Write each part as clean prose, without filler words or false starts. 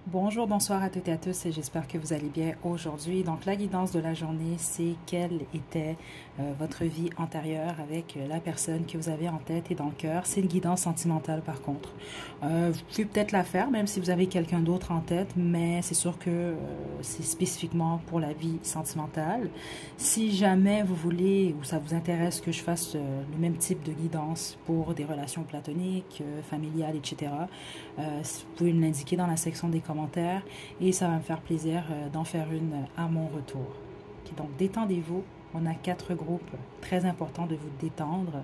Bonjour, bonsoir à toutes et à tous et j'espère que vous allez bien aujourd'hui. Donc la guidance de la journée, c'est quelle était votre vie antérieure avec la personne que vous avez en tête et dans le cœur. C'est une guidance sentimentale par contre. Vous pouvez peut-être la faire même si vous avez quelqu'un d'autre en tête, mais c'est sûr que c'est spécifiquement pour la vie sentimentale. Si jamais vous voulez ou ça vous intéresse que je fasse le même type de guidance pour des relations platoniques, familiales, etc., vous pouvez me l'indiquer dans la section des commentaires et ça va me faire plaisir d'en faire une à mon retour. Okay, donc détendez-vous, on a 4 groupes, très important de vous détendre,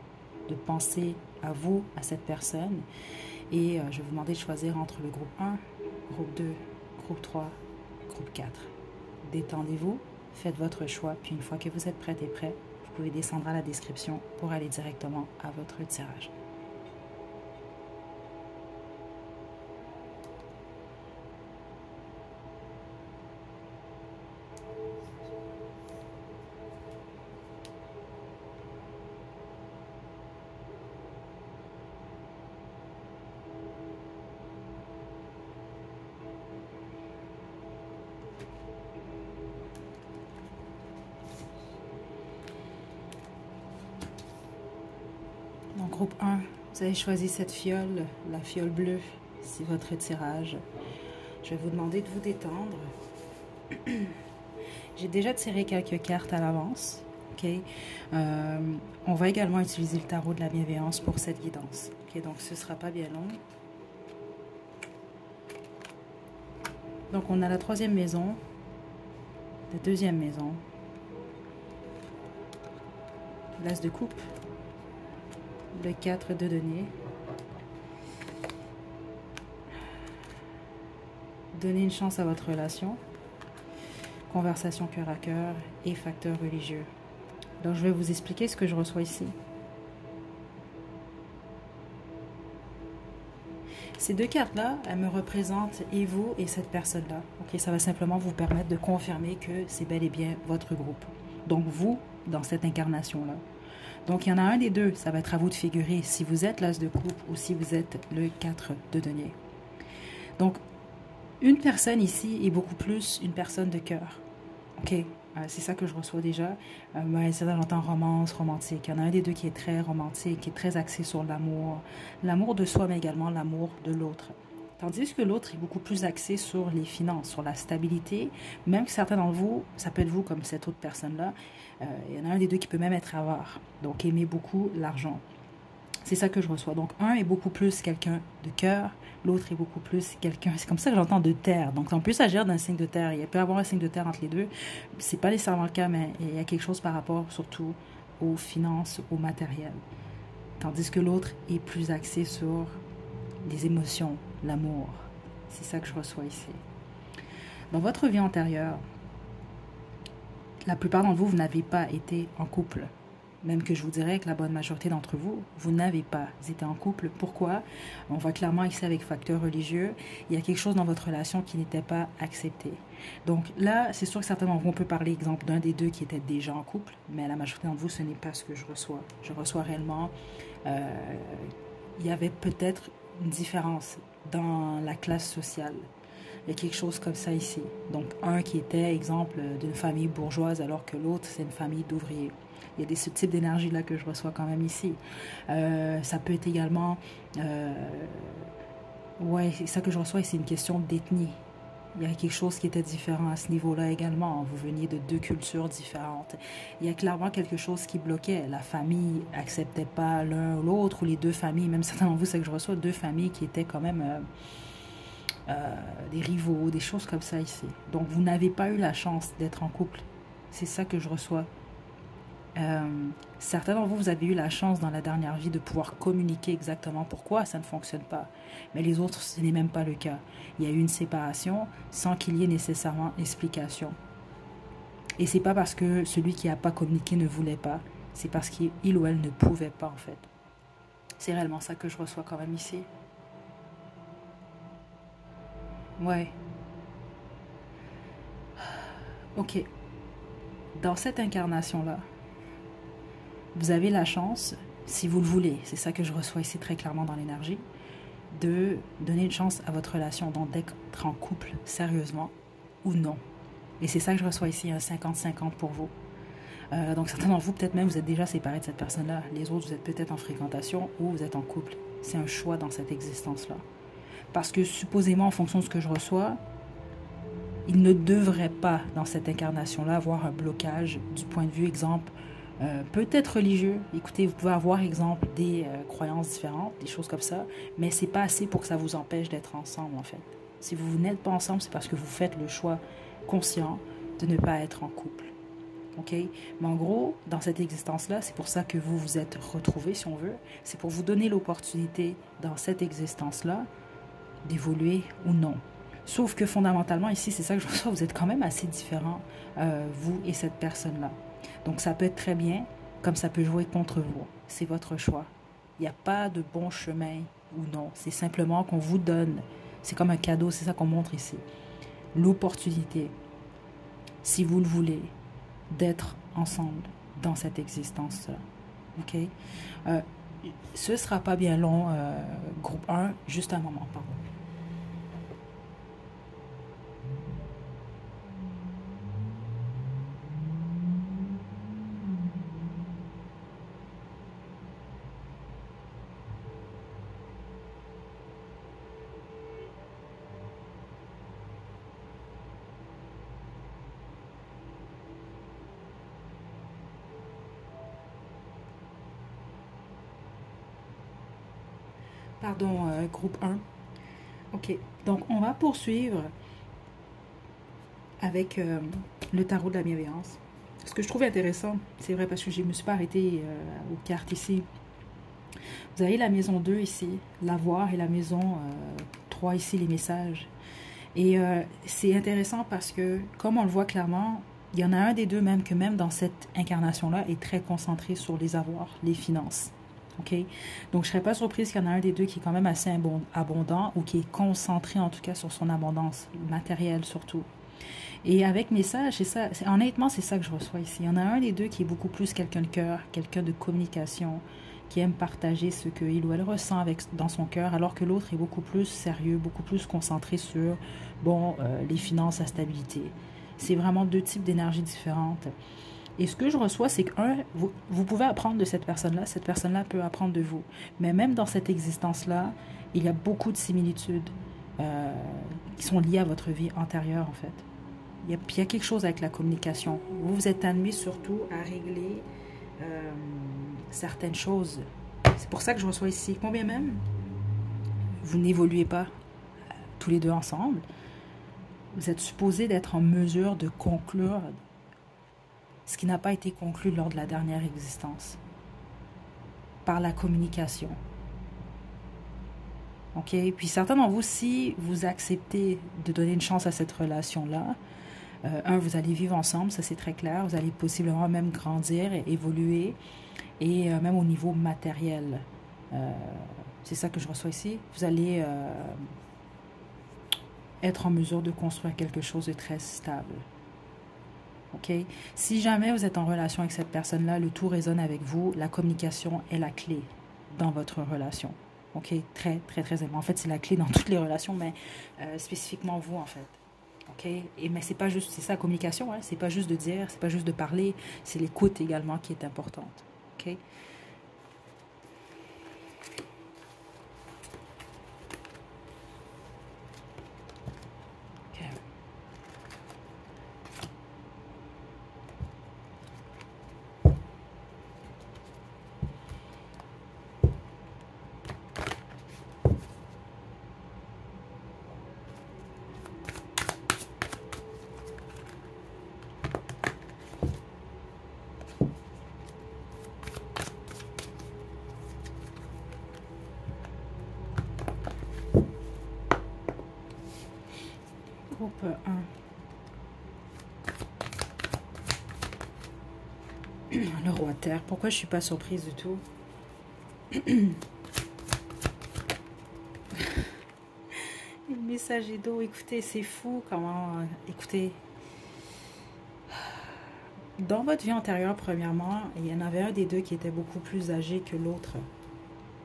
de penser à vous, à cette personne et je vais vous demander de choisir entre le groupe 1, groupe 2, groupe 3, groupe 4. Détendez-vous, faites votre choix, puis une fois que vous êtes prête et prêt, vous pouvez descendre à la description pour aller directement à votre tirage. Donc, groupe 1, vous avez choisi cette fiole, la fiole bleue, c'est votre tirage. Je vais vous demander de vous détendre. J'ai déjà tiré quelques cartes à l'avance. Okay? On va également utiliser le tarot de la bienveillance pour cette guidance. Okay? Donc, ce ne sera pas bien long. Donc, on a la 3e maison, la 2e maison, l'as de coupe, le 4 de denier. Donnez une chance à votre relation. Conversation cœur à cœur et facteur religieux. Donc, je vais vous expliquer ce que je reçois ici. Ces deux cartes-là, elles me représentent et vous et cette personne-là. Ok, ça va simplement vous permettre de confirmer que c'est bel et bien votre groupe. Donc, vous, dans cette incarnation-là. Donc, il y en a un des deux, ça va être à vous de figurer si vous êtes l'as de coupe ou si vous êtes le 4 de denier. Donc, une personne ici est beaucoup plus une personne de cœur. Ok, c'est ça que je reçois déjà. C'est ça, j'entends romance, romantique. Il y en a un des deux qui est très romantique, qui est très axé sur l'amour. L'amour de soi, mais également l'amour de l'autre. Tandis que l'autre est beaucoup plus axé sur les finances, sur la stabilité. Même que certains d'entre vous, ça peut être vous comme cette autre personne-là, il y en a un des deux qui peut même être avare. Donc, aimer beaucoup l'argent. C'est ça que je reçois. Donc, un est beaucoup plus quelqu'un de cœur, l'autre est beaucoup plus quelqu'un, c'est comme ça que j'entends, de terre. Donc, on peut s'agir d'un signe de terre. Il peut y avoir un signe de terre entre les deux. C'est pas nécessairement le cas, mais il y a quelque chose par rapport surtout aux finances, au matériel. Tandis que l'autre est plus axé sur les émotions, l'amour. C'est ça que je reçois ici. Dans votre vie antérieure, la plupart d'entre vous, vous n'avez pas été en couple. Même que je vous dirais que la bonne majorité d'entre vous, vous n'avez pas été en couple. Pourquoi? On voit clairement ici avec facteur religieux, il y a quelque chose dans votre relation qui n'était pas accepté. Donc là, c'est sûr que certainement, on peut parler, exemple, d'un des deux qui était déjà en couple, mais la majorité d'entre vous, ce n'est pas ce que je reçois. Je reçois réellement, il y avait peut-être une différence dans la classe sociale. Il y a quelque chose comme ça ici. Donc, un qui était, exemple, d'une famille bourgeoise, alors que l'autre, c'est une famille d'ouvriers. Il y a ce type d'énergie-là que je reçois quand même ici. Ça peut être également... ouais, c'est ça que je reçois et c'est une question d'ethnie. Il y a quelque chose qui était différent à ce niveau-là également. Vous veniez de deux cultures différentes. Il y a clairement quelque chose qui bloquait. La famille n'acceptait pas l'un ou l'autre, ou les deux familles, même certains d'entre vous, c'est que je reçois deux familles qui étaient quand même... des rivaux, des choses comme ça ici. Donc, vous n'avez pas eu la chance d'être en couple. C'est ça que je reçois. Certains d'entre vous, vous avez eu la chance dans la dernière vie de pouvoir communiquer exactement pourquoi ça ne fonctionne pas. Mais les autres, ce n'est même pas le cas. Il y a eu une séparation sans qu'il y ait nécessairement explication. Et c'est pas parce que celui qui n'a pas communiqué ne voulait pas, c'est parce qu'il ou elle ne pouvait pas en fait. C'est réellement ça que je reçois quand même ici. Ouais. Ok. Dans cette incarnation-là, vous avez la chance, si vous le voulez, c'est ça que je reçois ici très clairement dans l'énergie, de donner une chance à votre relation, donc d'être en couple sérieusement ou non. Et c'est ça que je reçois ici, un 50-50 pour vous. Donc certains d'entre vous, peut-être même, vous êtes déjà séparés de cette personne-là. Les autres, vous êtes peut-être en fréquentation ou vous êtes en couple. C'est un choix dans cette existence-là. Parce que supposément, en fonction de ce que je reçois, il ne devrait pas, dans cette incarnation-là, avoir un blocage du point de vue, exemple, peut-être religieux. Écoutez, vous pouvez avoir, exemple, des croyances différentes, des choses comme ça, mais c'est pas assez pour que ça vous empêche d'être ensemble, en fait. Si vous n'êtes pas ensemble, c'est parce que vous faites le choix conscient de ne pas être en couple. OK? Mais en gros, dans cette existence-là, c'est pour ça que vous vous êtes retrouvés, si on veut. C'est pour vous donner l'opportunité, dans cette existence-là, d'évoluer ou non. Sauf que fondamentalement, ici, c'est ça que je reçois, vous êtes quand même assez différents, vous et cette personne-là. Donc ça peut être très bien, comme ça peut jouer contre vous. C'est votre choix. Il n'y a pas de bon chemin ou non. C'est simplement qu'on vous donne, c'est comme un cadeau, c'est ça qu'on montre ici. L'opportunité, si vous le voulez, d'être ensemble dans cette existence-là. OK? Ce ne sera pas bien long, groupe 1, juste un moment, pardon. Pardon, groupe 1. OK. Donc, on va poursuivre avec le tarot de la bienveillance. Ce que je trouve intéressant, c'est vrai parce que je ne me suis pas arrêtée aux cartes ici. Vous avez la maison 2 ici, l'avoir, et la maison 3 ici, les messages. Et c'est intéressant parce que, comme on le voit clairement, il y en a un des deux même que même dans cette incarnation-là est très concentré sur les avoirs, les finances. OK? Donc, je ne serais pas surprise qu'il y en a un des deux qui est quand même assez abondant ou qui est concentré en tout cas sur son abondance matérielle surtout. Et avec message, c'est ça, honnêtement, c'est ça que je reçois ici. Il y en a un des deux qui est beaucoup plus quelqu'un de cœur, quelqu'un de communication, qui aime partager ce qu'il ou elle ressent dans son cœur, alors que l'autre est beaucoup plus sérieux, beaucoup plus concentré sur, les finances, la stabilité. C'est vraiment deux types d'énergies différentes. Et ce que je reçois, c'est que, vous pouvez apprendre de cette personne-là peut apprendre de vous. Mais même dans cette existence-là, il y a beaucoup de similitudes qui sont liées à votre vie antérieure, en fait. Il y a quelque chose avec la communication. Vous vous êtes amené surtout à régler certaines choses. C'est pour ça que je reçois ici. Combien même vous n'évoluez pas tous les deux ensemble, vous êtes supposé d'être en mesure de conclure ce qui n'a pas été conclu lors de la dernière existence. Par la communication. OK? Puis certains d'entre vous, si vous acceptez de donner une chance à cette relation-là, vous allez vivre ensemble, ça c'est très clair. Vous allez possiblement même grandir et évoluer, et même au niveau matériel. C'est ça que je reçois ici. Vous allez être en mesure de construire quelque chose de très stable. OK? Si jamais vous êtes en relation avec cette personne-là, le tout résonne avec vous, la communication est la clé dans votre relation. OK? Très, très, très important. En fait, c'est la clé dans toutes les relations, mais spécifiquement vous, en fait. OK? Mais c'est pas juste, c'est ça la communication, hein? C'est pas juste de dire, c'est pas juste de parler, c'est l'écoute également qui est importante. OK? Groupe 1. Le roi terre. Pourquoi je suis pas surprise du tout? Le messager d'eau, écoutez, c'est fou comment... écoutez, dans votre vie antérieure, premièrement, il y en avait un des deux qui était beaucoup plus âgé que l'autre.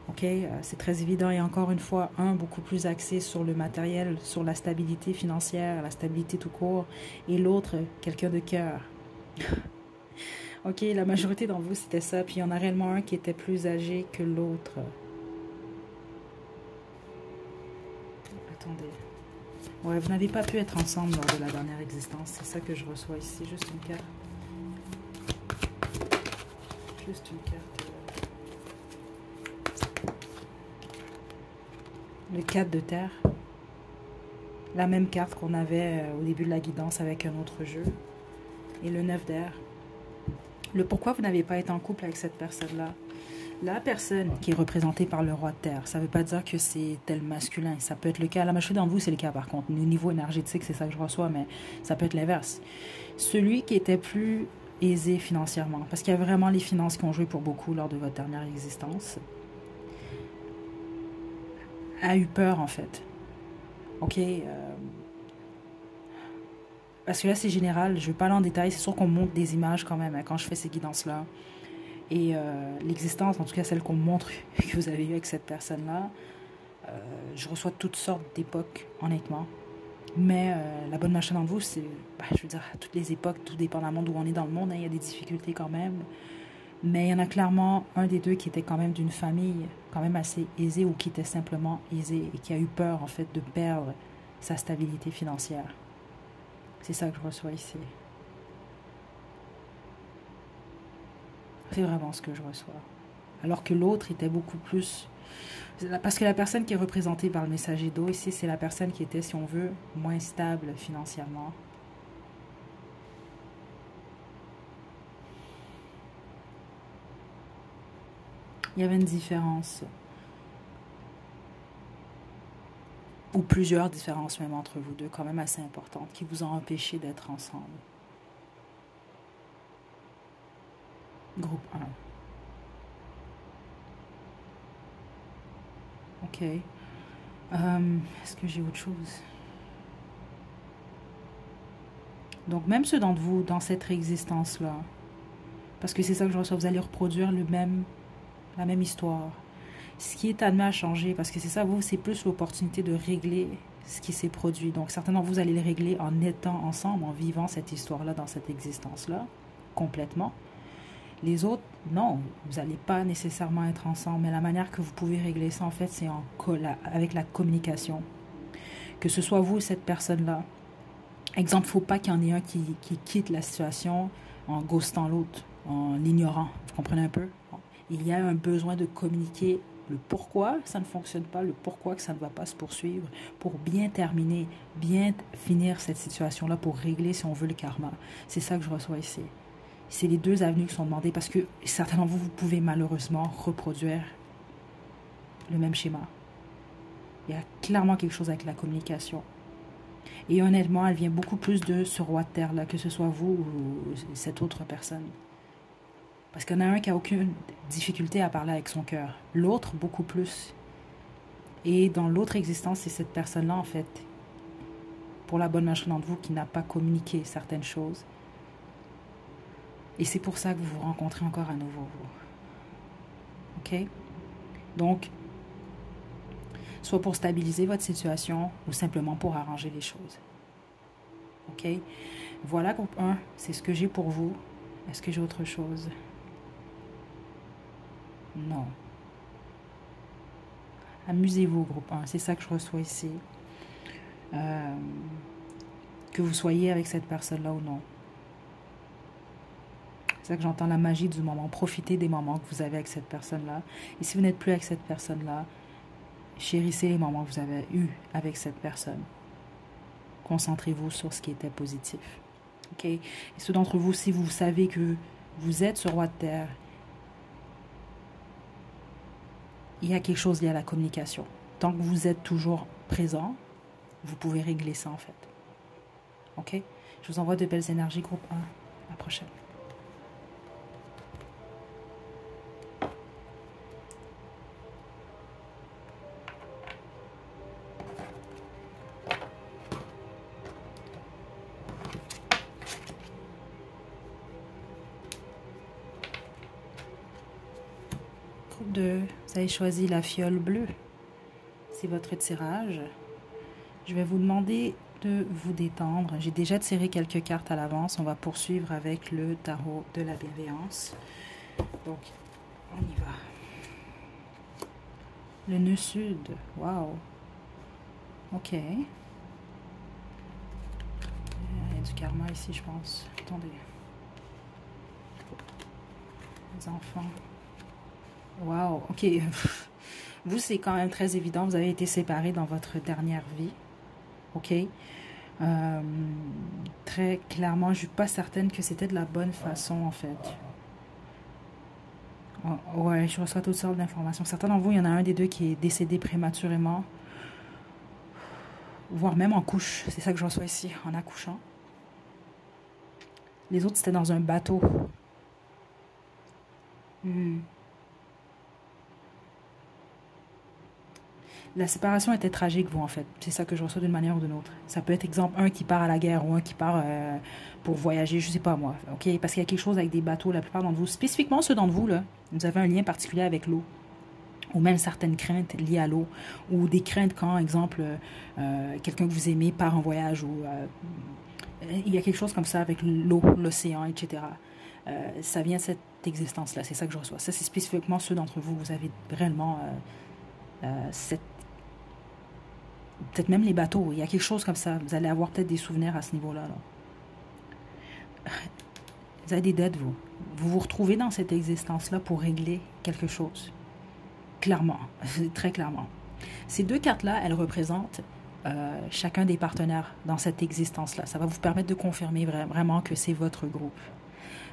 Ok, c'est très évident et encore une fois, un beaucoup plus axé sur le matériel, sur la stabilité financière, la stabilité tout court, et l'autre, quelqu'un de cœur. Ok, la majorité d'entre vous, c'était ça, puis il y en a réellement un qui était plus âgé que l'autre. Attendez. Ouais, vous n'avez pas pu être ensemble lors de la dernière existence, c'est ça que je reçois ici, juste une carte. Juste une carte. Le 4 de terre. La même carte qu'on avait au début de la guidance avec un autre jeu. Et le 9 d'air. Le pourquoi vous n'avez pas été en couple avec cette personne-là. La personne qui est représentée par le roi de terre, ça ne veut pas dire que c'est tel masculin. Ça peut être le cas. La majorité d'entre vous, c'est le cas par contre. Au niveau énergétique, c'est ça que je reçois, mais ça peut être l'inverse. Celui qui était plus aisé financièrement, parce qu'il y a vraiment les finances qui ont joué pour beaucoup lors de votre dernière existence, a eu peur en fait. Ok, parce que là c'est général, je ne vais pas aller en détail, c'est sûr qu'on montre des images quand même hein, quand je fais ces guidances-là. Et l'existence, en tout cas celle qu'on montre que vous avez eue avec cette personne-là, je reçois toutes sortes d'époques, honnêtement. Mais la bonne machin d'entre vous, c'est, je veux dire, à toutes les époques, tout dépendamment d'où on est dans le monde, hein, il y a des difficultés quand même. Mais il y en a clairement un des deux qui était quand même d'une famille quand même assez aisée ou qui était simplement aisée et qui a eu peur en fait de perdre sa stabilité financière. C'est ça que je reçois ici. C'est vraiment ce que je reçois. Alors que l'autre était beaucoup plus... Parce que la personne qui est représentée par le messager d'eau ici, c'est la personne qui était, si on veut, moins stable financièrement. Il y avait une différence. Ou plusieurs différences même entre vous deux, quand même assez importantes, qui vous ont empêché d'être ensemble. Groupe 1. Ok. Est-ce que j'ai autre chose? Donc, même ceux d'entre vous, dans cette existence-là, parce que c'est ça que je reçois, vous allez reproduire la même histoire. Ce qui est amené à changer, parce que c'est ça, vous, c'est plus l'opportunité de régler ce qui s'est produit. Donc, certains d'entre vous, vous allez le régler en étant ensemble, en vivant cette histoire-là, dans cette existence-là, complètement. Les autres, non, vous n'allez pas nécessairement être ensemble, mais la manière que vous pouvez régler ça, en fait, c'est avec la communication. Que ce soit vous ou cette personne-là. Exemple, il ne faut pas qu'il y en ait un qui quitte la situation en ghostant l'autre, en l'ignorant. Vous comprenez un peu? Il y a un besoin de communiquer le pourquoi ça ne fonctionne pas, le pourquoi que ça ne va pas se poursuivre, pour bien terminer, bien finir cette situation-là, pour régler, si on veut, le karma. C'est ça que je reçois ici. C'est les deux avenues qui sont demandées parce que certains d'entre vous, vous pouvez malheureusement reproduire le même schéma. Il y a clairement quelque chose avec la communication. Et honnêtement, elle vient beaucoup plus de ce roi de terre-là, que ce soit vous ou cette autre personne. Parce qu'il y en a un qui n'a aucune difficulté à parler avec son cœur. L'autre, beaucoup plus. Et dans l'autre existence, c'est cette personne-là, en fait, pour la bonne machine d'entre vous, qui n'a pas communiqué certaines choses. Et c'est pour ça que vous vous rencontrez encore à nouveau, vous. OK? Donc, soit pour stabiliser votre situation ou simplement pour arranger les choses. OK? Voilà, groupe 1, c'est ce que j'ai pour vous. Est-ce que j'ai autre chose? Non. Amusez-vous, groupe 1, c'est ça que je reçois ici. Que vous soyez avec cette personne-là ou non. C'est ça que j'entends, la magie du moment. Profitez des moments que vous avez avec cette personne-là. Et si vous n'êtes plus avec cette personne-là, chérissez les moments que vous avez eus avec cette personne. Concentrez-vous sur ce qui était positif. OK? Et ceux d'entre vous, si vous savez que vous êtes ce roi de terre, il y a quelque chose lié à la communication. Tant que vous êtes toujours présent, vous pouvez régler ça en fait. OK? Je vous envoie de belles énergies, groupe 1. À la prochaine. Groupe 2. Vous avez choisi la fiole bleue. C'est votre tirage. Je vais vous demander de vous détendre. J'ai déjà tiré quelques cartes à l'avance. On va poursuivre avec le tarot de la bienveillance. Donc, on y va. Le nœud sud. Wow. Ok. Il y a du karma ici, je pense. Attendez. Les enfants. Wow. Ok. Vous, c'est quand même très évident. Vous avez été séparés dans votre dernière vie. Ok. Très clairement, je ne suis pas certaine que c'était de la bonne façon, en fait. Ouais, je reçois toutes sortes d'informations. Certains d'entre vous, il y en a un des deux qui est décédé prématurément. Voire même en couche. C'est ça que je reçois ici, en accouchant. Les autres, c'était dans un bateau. La séparation était tragique, vous, en fait. C'est ça que je reçois d'une manière ou d'une autre. Ça peut être, exemple, un qui part à la guerre ou un qui part pour voyager, je sais pas moi. Ok, parce qu'il y a quelque chose avec des bateaux, la plupart d'entre vous, spécifiquement ceux d'entre vous, là, vous avez un lien particulier avec l'eau. Ou même certaines craintes liées à l'eau. Ou des craintes quand, exemple, quelqu'un que vous aimez part en voyage. Ou il y a quelque chose comme ça avec l'eau, l'océan, etc. Ça vient de cette existence-là. C'est ça que je reçois. Ça, c'est spécifiquement ceux d'entre vous. Vous avez réellement cette... Peut-être même les bateaux. Il y a quelque chose comme ça. Vous allez avoir peut-être des souvenirs à ce niveau-là. Là. Vous avez des dettes, vous. Vous vous retrouvez dans cette existence-là pour régler quelque chose. Clairement. Très clairement. Ces deux cartes-là, elles représentent chacun des partenaires dans cette existence-là. Ça va vous permettre de confirmer vraiment que c'est votre groupe.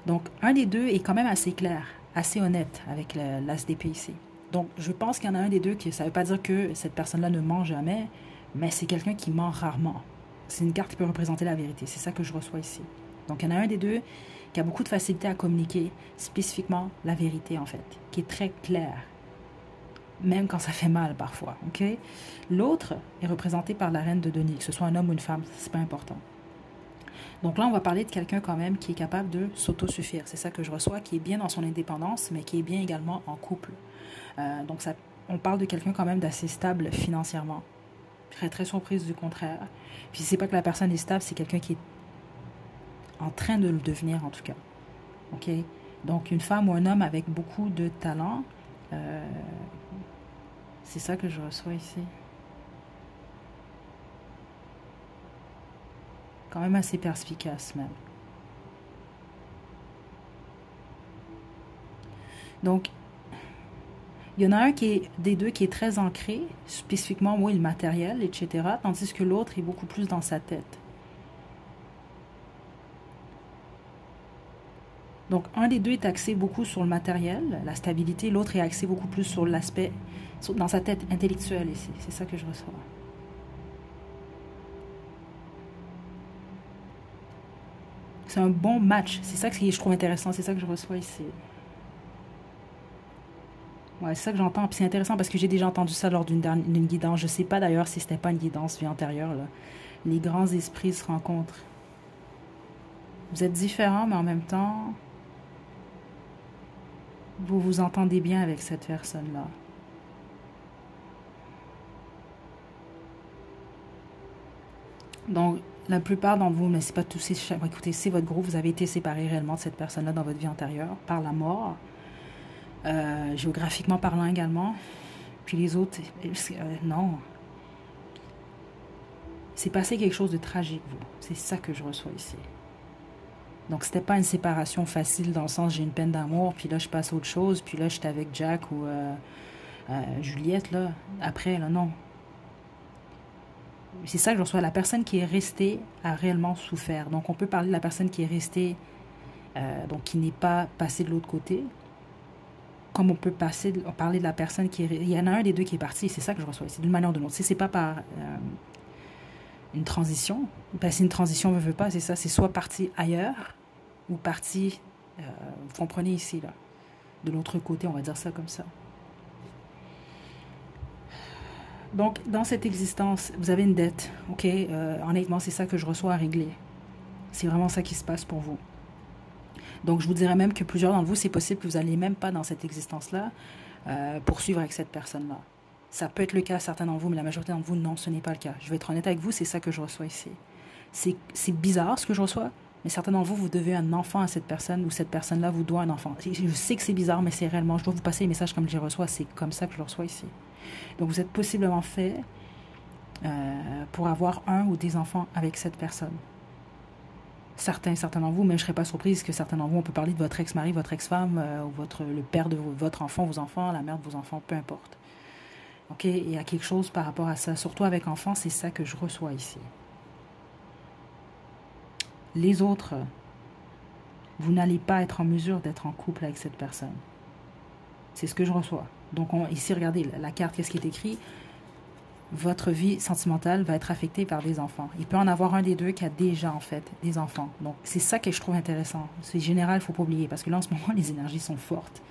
Donc, un des deux est quand même assez clair, assez honnête avec l'as d'épée ici. Donc, je pense qu'il y en a un des deux qui, ça ne veut pas dire que cette personne-là ne ment jamais, mais c'est quelqu'un qui ment rarement. C'est une carte qui peut représenter la vérité. C'est ça que je reçois ici. Donc, il y en a un des deux qui a beaucoup de facilité à communiquer spécifiquement la vérité, en fait, qui est très claire, même quand ça fait mal parfois. Ok. L'autre est représenté par la reine de denier, que ce soit un homme ou une femme, c'est pas important. Donc là, on va parler de quelqu'un quand même qui est capable de s'autosuffire. C'est ça que je reçois, qui est bien dans son indépendance, mais qui est bien également en couple. Donc, ça, on parle de quelqu'un quand même d'assez stable financièrement. Je serais très surprise du contraire. Puis, c'est pas que la personne est stable, c'est quelqu'un qui est en train de le devenir, en tout cas. OK? Donc, une femme ou un homme avec beaucoup de talent, c'est ça que je reçois ici. Quand même assez perspicace, même. Donc, il y en a un des deux qui est très ancré, spécifiquement, oui, le matériel, etc., tandis que l'autre est beaucoup plus dans sa tête. Donc, un des deux est axé beaucoup sur le matériel, la stabilité, l'autre est axé beaucoup plus sur l'aspect, dans sa tête intellectuelle ici. C'est ça que je reçois. C'est un bon match. C'est ça que je trouve intéressant. C'est ça que je reçois ici. Ouais, c'est ça que j'entends. Puis c'est intéressant parce que j'ai déjà entendu ça lors d'une guidance. Je ne sais pas d'ailleurs si c'était pas une guidance vie antérieure. Là. Les grands esprits se rencontrent. Vous êtes différents, mais en même temps, vous vous entendez bien avec cette personne-là. Donc, la plupart d'entre vous, mais c'est pas tous, écoutez, c'est votre groupe, vous avez été séparés réellement de cette personne-là dans votre vie antérieure par la mort. Géographiquement parlant également. Puis les autres, non. C'est passé quelque chose de tragique, vous. C'est ça que je reçois ici. Donc, c'était pas une séparation facile dans le sens j'ai une peine d'amour, puis là, je passe à autre chose, puis là, j'étais avec Jack ou Juliette, là. Après, là, non. C'est ça que je reçois. La personne qui est restée a réellement souffert. Donc, on peut parler de la personne qui est restée, donc qui n'est pas passée de l'autre côté. Comme on peut parler de la personne qui est... Il y en a un des deux qui est parti, c'est ça que je reçois ici, d'une manière ou d'une autre. Si c'est pas par une transition, ben c'est une transition, on ne veut pas, c'est ça, c'est soit parti ailleurs, ou parti, vous comprenez ici, là, de l'autre côté, on va dire ça comme ça. Donc, dans cette existence, vous avez une dette, ok? Honnêtement, c'est ça que je reçois à régler. C'est vraiment ça qui se passe pour vous. Donc, je vous dirais même que plusieurs d'entre vous, c'est possible que vous n'allez même pas dans cette existence-là. poursuivre avec cette personne-là. Ça peut être le cas, certains d'entre vous, mais la majorité d'entre vous, non, ce n'est pas le cas. Je vais être honnête avec vous, c'est ça que je reçois ici. C'est bizarre ce que je reçois, mais certains d'entre vous, vous devez un enfant à cette personne, ou cette personne-là vous doit un enfant. Je sais que c'est bizarre, mais c'est réellement, je dois vous passer les messages comme je les reçois, c'est comme ça que je le reçois ici. Donc vous êtes possiblement fait pour avoir un ou des enfants avec cette personne. Certains d'entre vous, mais je ne serais pas surprise que certains d'entre vous, on peut parler de votre ex-mari, votre ex-femme, ou le père de votre enfant, vos enfants, la mère de vos enfants, peu importe. OK? Il y a quelque chose par rapport à ça, surtout avec enfants, c'est ça que je reçois ici. Les autres, vous n'allez pas être en mesure d'être en couple avec cette personne. C'est ce que je reçois. Donc ici, regardez, la carte, qu'est-ce qui est écrit? Votre vie sentimentale va être affectée par des enfants. Il peut en avoir un des deux qui a déjà, en fait, des enfants. Donc, c'est ça que je trouve intéressant. C'est général, il ne faut pas oublier, parce que là, en ce moment, les énergies sont fortes.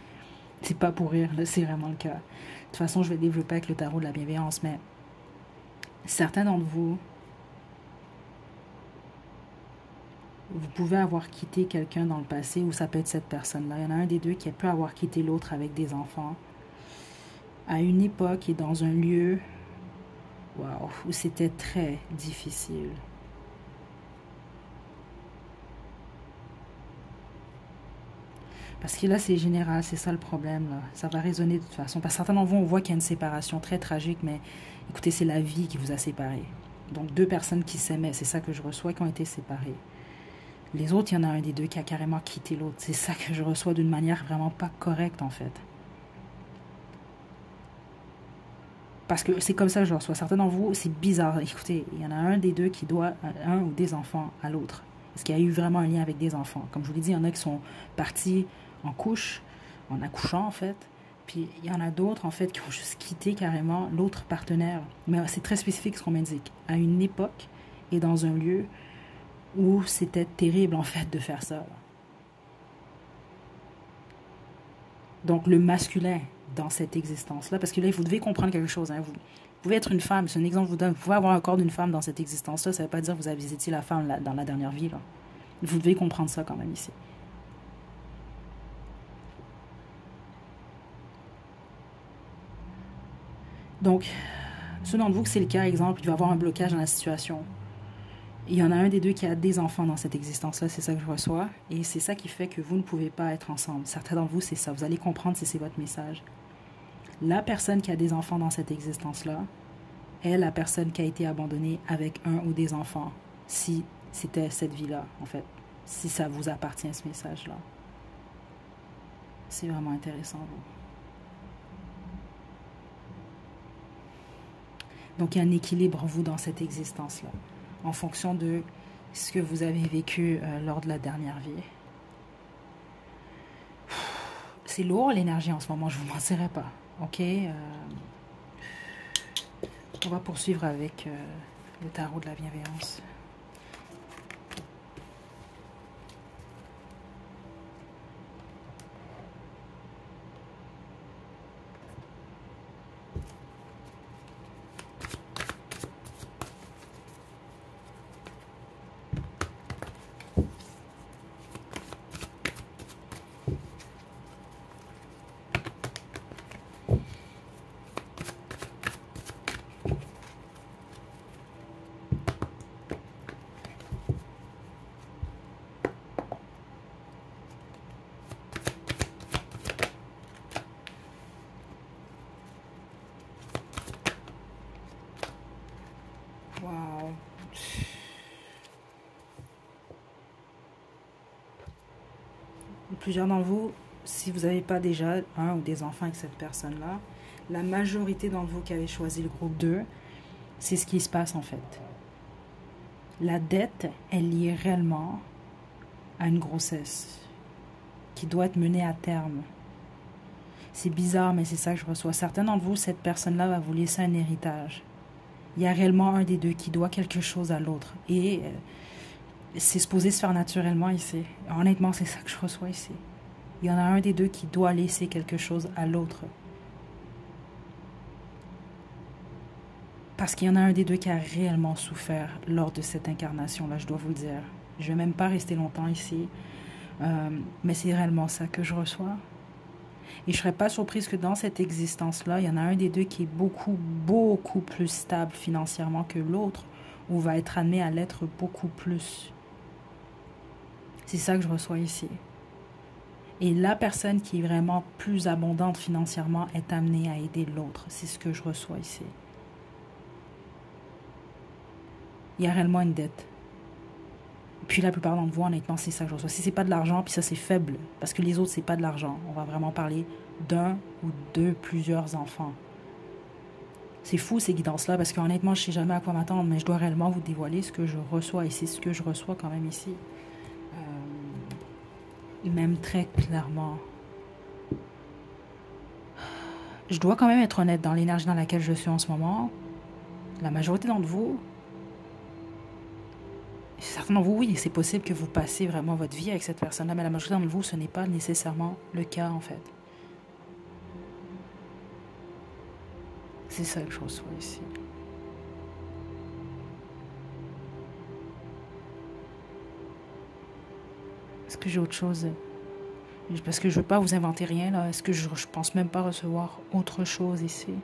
C'est pas pour rire, là, c'est vraiment le cas. De toute façon, je vais développer avec le tarot de la bienveillance, mais certains d'entre vous, vous pouvez avoir quitté quelqu'un dans le passé, ou ça peut être cette personne-là. Il y en a un des deux qui peut avoir quitté l'autre avec des enfants, à une époque et dans un lieu... Wow, où c'était très difficile. Parce que là, c'est général, c'est ça le problème. Là. Ça va résonner de toute façon. Parce que certains d'entre vous, on voit qu'il y a une séparation très tragique, mais écoutez, c'est la vie qui vous a séparés. Donc, deux personnes qui s'aimaient, c'est ça que je reçois, qui ont été séparées. Les autres, il y en a un des deux qui a carrément quitté l'autre. C'est ça que je reçois d'une manière vraiment pas correcte, en fait. Parce que c'est comme ça que je reçois. Certains d'entre vous, c'est bizarre. Écoutez, il y en a un des deux qui doit un ou des enfants à l'autre. Est-ce qu'il y a eu vraiment un lien avec des enfants? Comme je vous l'ai dit, il y en a qui sont partis en couche, en accouchant en fait. Puis il y en a d'autres en fait qui ont juste quitté carrément l'autre partenaire. Mais c'est très spécifique ce qu'on m'indique. À une époque et dans un lieu où c'était terrible en fait de faire ça. Donc le masculin dans cette existence-là, parce que là, vous devez comprendre quelque chose. Hein. Vous pouvez être une femme, c'est un exemple que je vous donne. Vous pouvez avoir un corps d'une femme dans cette existence-là, ça ne veut pas dire que vous avez visité la femme dans la dernière vie. Là. Vous devez comprendre ça quand même ici. Donc, ceux d'entre vous que c'est le cas, exemple, il va y avoir un blocage dans la situation. Il y en a un des deux qui a des enfants dans cette existence-là, c'est ça que je reçois. Et c'est ça qui fait que vous ne pouvez pas être ensemble. Certains d'entre vous, c'est ça. Vous allez comprendre si c'est votre message. La personne qui a des enfants dans cette existence-là est la personne qui a été abandonnée avec un ou des enfants. Si c'était cette vie-là, en fait. Si ça vous appartient, ce message-là. C'est vraiment intéressant, vous. Donc, il y a un équilibre, vous, dans cette existence-là, en fonction de ce que vous avez vécu lors de la dernière vie. C'est lourd, l'énergie, en ce moment, je ne vous mentirai pas. OK? On va poursuivre avec le tarot de la bienveillance. Wow. Plusieurs d'entre vous, si vous n'avez pas déjà un ou des enfants avec cette personne-là, la majorité d'entre vous qui avez choisi le groupe 2, c'est ce qui se passe en fait. La dette est liée réellement à une grossesse qui doit être menée à terme. C'est bizarre, mais c'est ça que je reçois. Certains d'entre vous, cette personne-là va vous laisser un héritage. Il y a réellement un des deux qui doit quelque chose à l'autre. Et c'est supposé se faire naturellement ici. Honnêtement, c'est ça que je reçois ici. Il y en a un des deux qui doit laisser quelque chose à l'autre. Parce qu'il y en a un des deux qui a réellement souffert lors de cette incarnation-là, je dois vous le dire. Je ne vais même pas rester longtemps ici. Mais c'est réellement ça que je reçois. Et je ne serais pas surprise que dans cette existence-là, il y en a un des deux qui est beaucoup, beaucoup plus stable financièrement que l'autre, ou va être amené à l'être beaucoup plus. C'est ça que je reçois ici. Et la personne qui est vraiment plus abondante financièrement est amenée à aider l'autre. C'est ce que je reçois ici. Il y a réellement une dette. Puis la plupart d'entre vous, honnêtement, c'est ça que je reçois. Si c'est pas de l'argent, puis ça c'est faible, parce que les autres, c'est pas de l'argent. On va vraiment parler d'un ou de plusieurs enfants. C'est fou ces guidances-là, parce qu'honnêtement, je sais jamais à quoi m'attendre, mais je dois réellement vous dévoiler ce que je reçois. Et c'est ce que je reçois quand même ici. Même très clairement. Je dois quand même être honnête dans l'énergie dans laquelle je suis en ce moment. La majorité d'entre vous, certains d'entre vous, oui, c'est possible que vous passez vraiment votre vie avec cette personne-là, mais la majorité d'entre vous, ce n'est pas nécessairement le cas, en fait. C'est ça que je reçois ici. Est-ce que j'ai autre chose? Parce que je veux pas vous inventer rien, là. Est-ce que je pense même pas recevoir autre chose ici?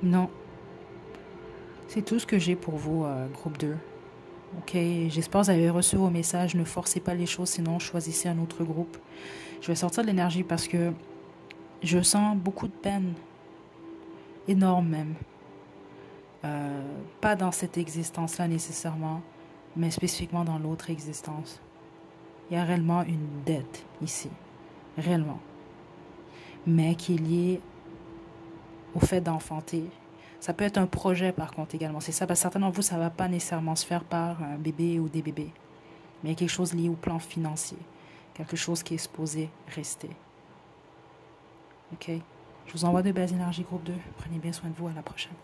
Non. C'est tout ce que j'ai pour vous, groupe 2. Ok, j'espère que vous avez reçu vos messages. Ne forcez pas les choses, sinon choisissez un autre groupe. Je vais sortir de l'énergie parce que je sens beaucoup de peine. Énorme même. Pas dans cette existence-là nécessairement, mais spécifiquement dans l'autre existence. Il y a réellement une dette ici. Réellement. Mais qui est liée au fait d'enfanter. Ça peut être un projet par contre également. C'est ça, parce que certains d'entre vous, ça ne va pas nécessairement se faire par un bébé ou des bébés. Mais il y a quelque chose lié au plan financier. Quelque chose qui est supposé rester. Ok? Je vous envoie de belles énergies, groupe 2. Prenez bien soin de vous. À la prochaine.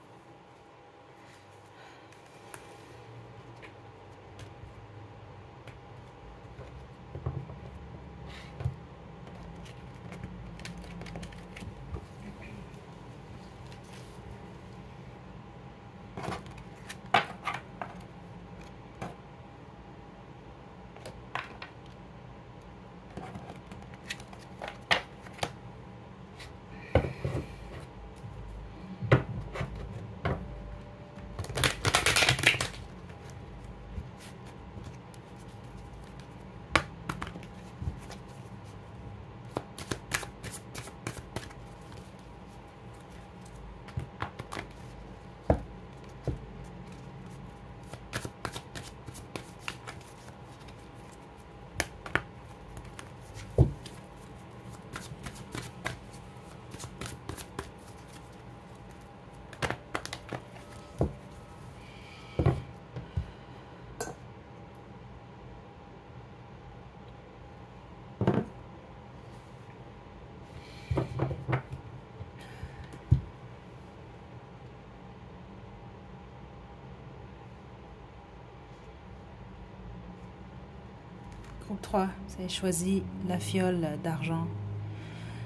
Groupe 3, vous avez choisi la fiole d'argent.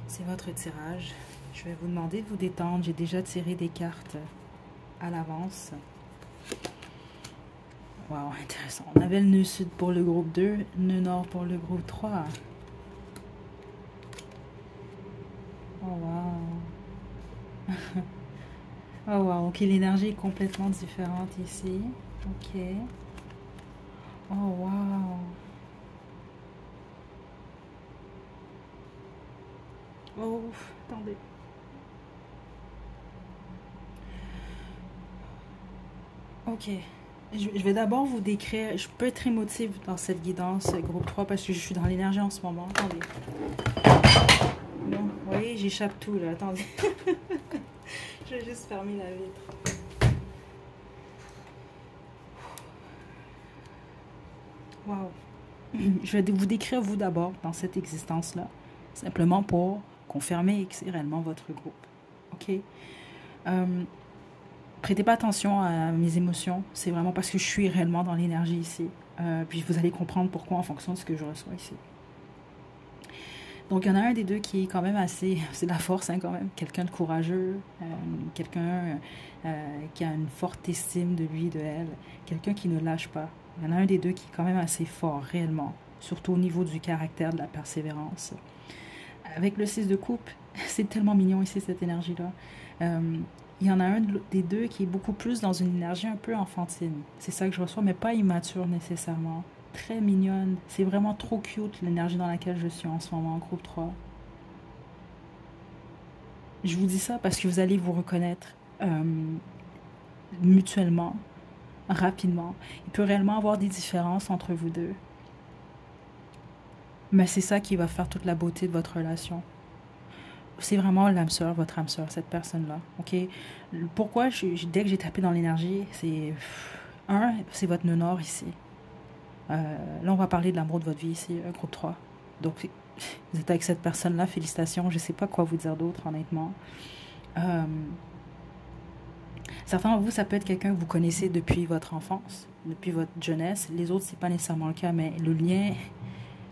C'est votre tirage. Je vais vous demander de vous détendre. J'ai déjà tiré des cartes à l'avance. Wow, intéressant. On avait le nœud sud pour le groupe 2, nœud nord pour le groupe 3. Oh wow. Oh wow, ok, l'énergie est complètement différente ici. Ok. Oh wow. Oh, attendez. Ok. Je vais d'abord vous décrire. Je peux être émotive dans cette guidance groupe 3 parce que je suis dans l'énergie en ce moment. Attendez. Bon, vous voyez, j'échappe tout là. Attendez. Je vais juste fermer la vitre. Wow. Je vais vous décrire vous d'abord dans cette existence-là. Simplement pour confirmer que c'est réellement votre groupe. Ok? Prêtez pas attention à mes émotions. C'est vraiment parce que je suis réellement dans l'énergie ici. Puis vous allez comprendre pourquoi en fonction de ce que je reçois ici. Donc, il y en a un des deux qui est quand même assez... C'est de la force, hein, quand même. Quelqu'un de courageux. Quelqu'un qui a une forte estime de lui, de elle. Quelqu'un qui ne lâche pas. Il y en a un des deux qui est quand même assez fort, réellement. Surtout au niveau du caractère, de la persévérance. Avec le 6 de coupe, c'est tellement mignon ici, cette énergie-là. Il y en a un des deux qui est beaucoup plus dans une énergie un peu enfantine. C'est ça que je reçois, mais pas immature nécessairement. Très mignonne. C'est vraiment trop cute, l'énergie dans laquelle je suis en ce moment, en groupe 3. Je vous dis ça parce que vous allez vous reconnaître mutuellement, rapidement. Il peut réellement avoir des différences entre vous deux. Mais c'est ça qui va faire toute la beauté de votre relation. C'est vraiment l'âme sœur, votre âme sœur, cette personne-là. OK? Pourquoi, dès que j'ai tapé dans l'énergie, c'est... Un, c'est votre nœud nord ici. Là, on va parler de l'amour de votre vie ici, groupe 3. Donc, vous êtes avec cette personne-là, félicitations. Je ne sais pas quoi vous dire d'autre, honnêtement. Certains d'entre vous, ça peut être quelqu'un que vous connaissez depuis votre enfance, depuis votre jeunesse. Les autres, c'est pas nécessairement le cas, mais le lien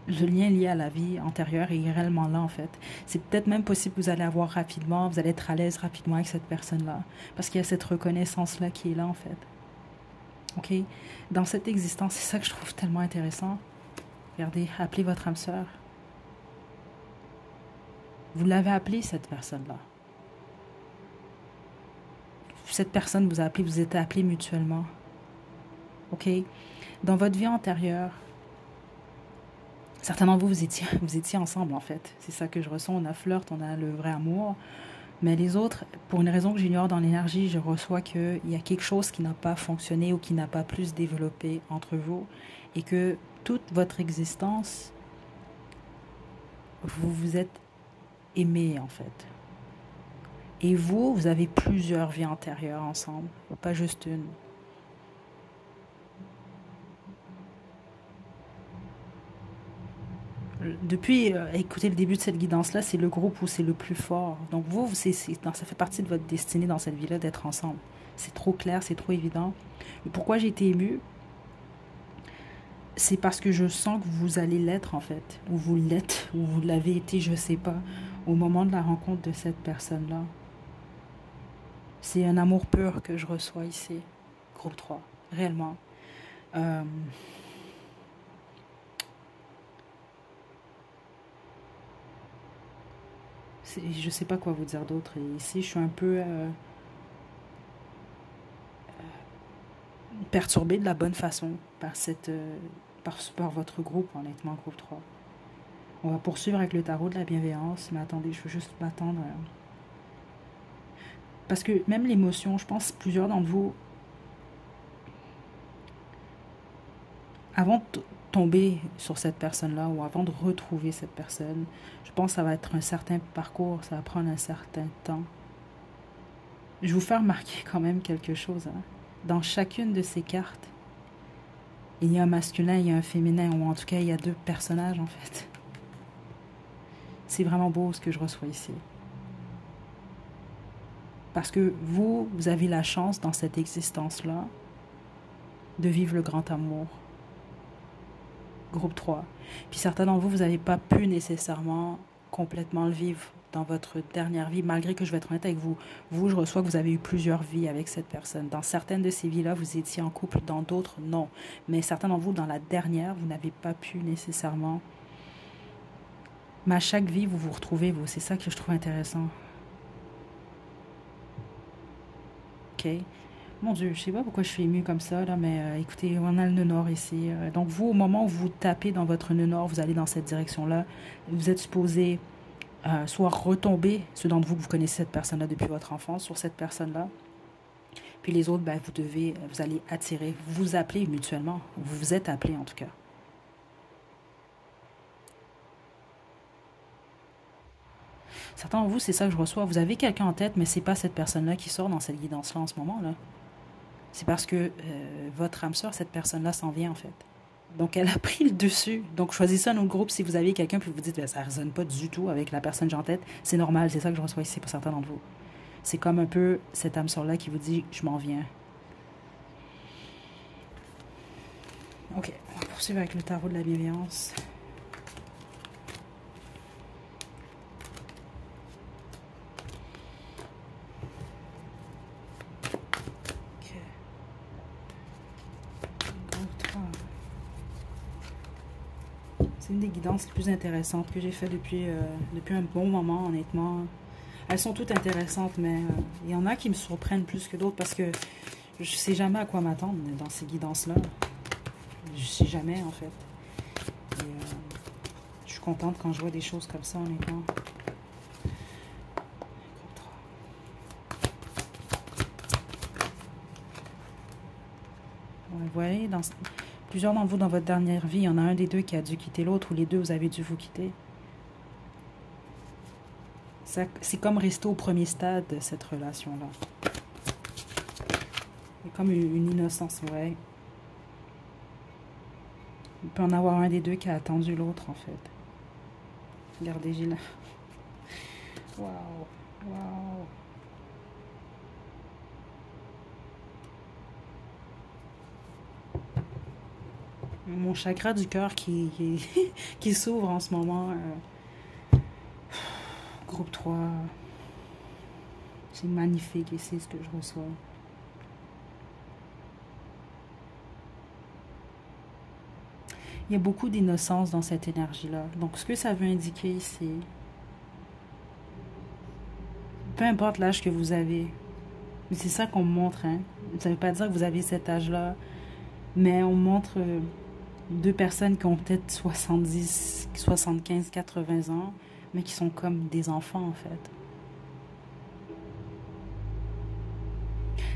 lié à la vie antérieure est réellement là, en fait. C'est peut-être même possible que vous allez avoir rapidement, vous allez être à l'aise rapidement avec cette personne-là, parce qu'il y a cette reconnaissance-là qui est là, en fait. OK? Dans cette existence, c'est ça que je trouve tellement intéressant. Regardez, appelez votre âme sœur. Vous l'avez appelée, cette personne-là. Cette personne vous a appelé, vous êtes appelés mutuellement. OK? Dans votre vie antérieure, certains d'entre vous, vous étiez ensemble, en fait. C'est ça que je ressens. On a flirt, on a le vrai amour. Mais les autres, pour une raison que j'ignore dans l'énergie, je reçois qu'il y a quelque chose qui n'a pas fonctionné ou qui n'a pas plus développé entre vous. Et que toute votre existence, vous vous êtes aimés, en fait. Et vous avez plusieurs vies antérieures ensemble, pas juste une. Depuis, écoutez, le début de cette guidance-là, c'est le groupe où c'est le plus fort. Donc vous, ça fait partie de votre destinée dans cette vie-là d'être ensemble. C'est trop clair, c'est trop évident. Et pourquoi j'ai été émue? C'est parce que je sens que vous allez l'être, en fait. Ou vous l'êtes, ou vous l'avez été, je sais pas, au moment de la rencontre de cette personne-là. C'est un amour pur que je reçois ici, groupe 3, réellement. Je sais pas quoi vous dire d'autre. Et ici, je suis un peu perturbée de la bonne façon par votre groupe, honnêtement, groupe 3. On va poursuivre avec le tarot de la bienveillance, mais attendez, je veux juste m'attendre. Parce que même l'émotion, je pense plusieurs d'entre vous, avant de tomber sur cette personne-là ou avant de retrouver cette personne, je pense que ça va être un certain parcours, ça va prendre un certain temps. Je vais vous faire remarquer quand même quelque chose. Hein. Dans chacune de ces cartes, il y a un masculin, il y a un féminin, ou en tout cas, il y a deux personnages, en fait. C'est vraiment beau ce que je reçois ici. Parce que vous avez la chance dans cette existence-là de vivre le grand amour. Groupe 3. Puis certains d'entre vous, vous n'avez pas pu nécessairement complètement le vivre dans votre dernière vie, malgré que je vais être honnête avec vous. Vous, je reçois que vous avez eu plusieurs vies avec cette personne. Dans certaines de ces vies-là, vous étiez en couple, dans d'autres, non. Mais certains d'entre vous, dans la dernière, vous n'avez pas pu nécessairement. Mais à chaque vie, vous vous retrouvez, vous. C'est ça que je trouve intéressant. OK? Mon Dieu, je sais pas pourquoi je suis émue comme ça, là, mais écoutez, on a le nœud nord ici. Donc vous, au moment où vous tapez dans votre nœud nord, vous allez dans cette direction-là. Vous êtes supposé soit retomber, ceux d'entre vous que vous connaissez cette personne-là depuis votre enfance, sur cette personne-là. Puis les autres, ben, vous allez attirer, vous vous appelez mutuellement. Vous vous êtes appelés en tout cas. Certains d'entre vous, c'est ça que je reçois. Vous avez quelqu'un en tête, mais c'est pas cette personne-là qui sort dans cette guidance-là en ce moment-là. C'est parce que votre âme sœur, cette personne-là s'en vient en fait. Donc elle a pris le dessus. Donc choisissez un autre groupe si vous avez quelqu'un puis vous dites ça ne résonne pas du tout avec la personne que j'ai en tête. C'est normal, c'est ça que je reçois ici pour certains d'entre vous. C'est comme un peu cette âme sœur-là qui vous dit je m'en viens. Ok, on va poursuivre avec le tarot de la bienveillance. C'est une des guidances les plus intéressantes que j'ai fait depuis un bon moment, honnêtement. Elles sont toutes intéressantes, mais il y en a qui me surprennent plus que d'autres parce que je sais jamais à quoi m'attendre dans ces guidances-là. Je sais jamais, en fait. Et, je suis contente quand je vois des choses comme ça, honnêtement. Ouais, vous voyez, plusieurs d'entre vous dans votre dernière vie, il y en a un des deux qui a dû quitter l'autre, ou les deux, vous avez dû vous quitter. C'est comme rester au premier stade de cette relation-là. C'est comme une innocence, ouais. Il peut en avoir un des deux qui a attendu l'autre, en fait. Regardez, j'ai là. Waouh, waouh. Mon chakra du cœur qui s'ouvre en ce moment. Groupe 3. C'est magnifique et c'est ce que je reçois. Il y a beaucoup d'innocence dans cette énergie-là. Donc, ce que ça veut indiquer, c'est... Peu importe l'âge que vous avez. Mais c'est ça qu'on montre, hein. Ça ne veut pas dire que vous avez cet âge-là. Mais on montre deux personnes qui ont peut-être 70, 75, 80 ans, mais qui sont comme des enfants, en fait.